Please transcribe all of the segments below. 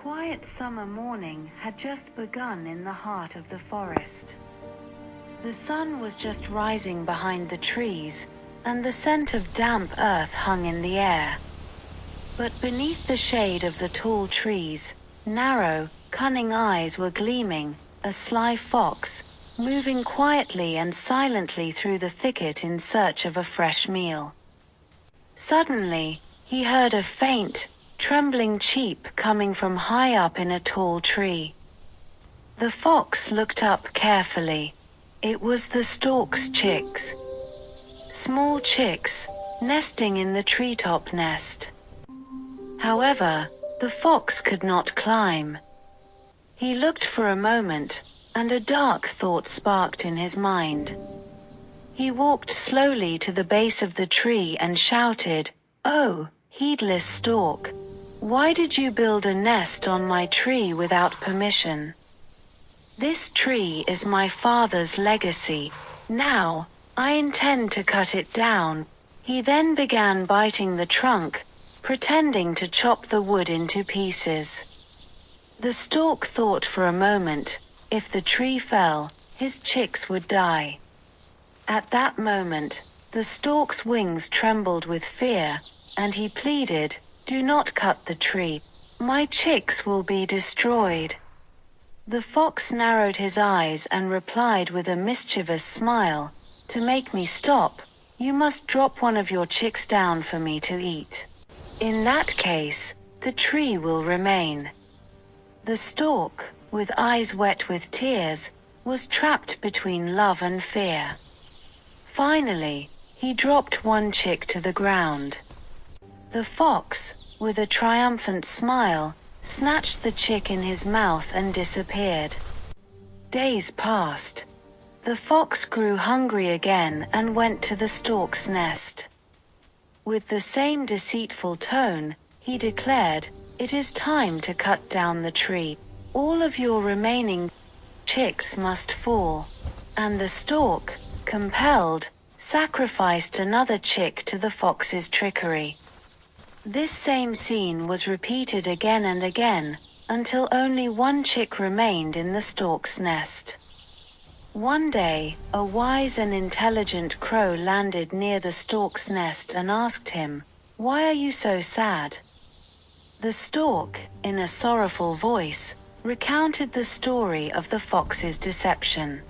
quiet summer morning had just begun in the heart of the forest. The sun was just rising behind the trees, and the scent of damp earth hung in the air. But beneath the shade of the tall trees, narrow, cunning eyes were gleaming, a sly fox, moving quietly and silently through the thicket in search of a fresh meal. Suddenly, he heard a faint, trembling cheep coming from high up in a tall tree. The fox looked up carefully. It was the stork's chicks. Small chicks, nesting in the treetop nest. However, the fox could not climb. He looked for a moment, and a dark thought sparked in his mind. He walked slowly to the base of the tree and shouted, "Oh, heedless stork! Why did you build a nest on my tree without permission? This tree is my father's legacy. Now, I intend to cut it down." He then began biting the trunk, pretending to chop the wood into pieces. The stork thought for a moment, if the tree fell, his chicks would die. At that moment, the stork's wings trembled with fear, and he pleaded, "Do not cut the tree. My chicks will be destroyed." The fox narrowed his eyes and replied with a mischievous smile, "To make me stop, you must drop one of your chicks down for me to eat. In that case, the tree will remain." The stork, with eyes wet with tears, was trapped between love and fear. Finally, he dropped one chick to the ground. The fox, with a triumphant smile, snatched the chick in his mouth and disappeared. Days passed. The fox grew hungry again and went to the stork's nest. With the same deceitful tone, he declared, "It is time to cut down the tree. All of your remaining chicks must fall." And the stork, compelled, sacrificed another chick to the fox's trickery. This same scene was repeated again and again, until only one chick remained in the stork's nest. One day, a wise and intelligent crow landed near the stork's nest and asked him, "Why are you so sad?" The stork, in a sorrowful voice, recounted the story of the fox's deception.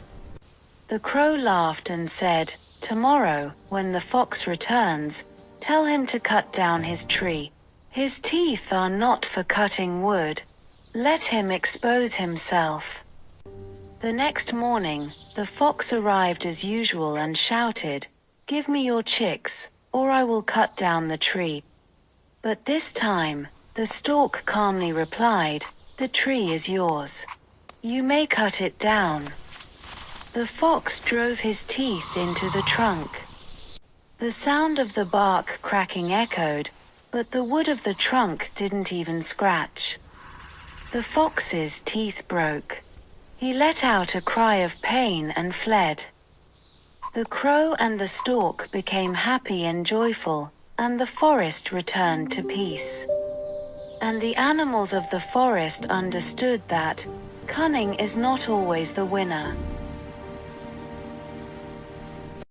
The crow laughed and said, "Tomorrow, when the fox returns, tell him to cut down his tree. His teeth are not for cutting wood. Let him expose himself." The next morning, the fox arrived as usual and shouted, "Give me your chicks, or I will cut down the tree." But this time, the stork calmly replied, "The tree is yours. You may cut it down." The fox drove his teeth into the trunk. The sound of the bark cracking echoed, but the wood of the trunk didn't even scratch. The fox's teeth broke. He let out a cry of pain and fled. The crow and the stork became happy and joyful, and the forest returned to peace. And the animals of the forest understood that cunning is not always the winner.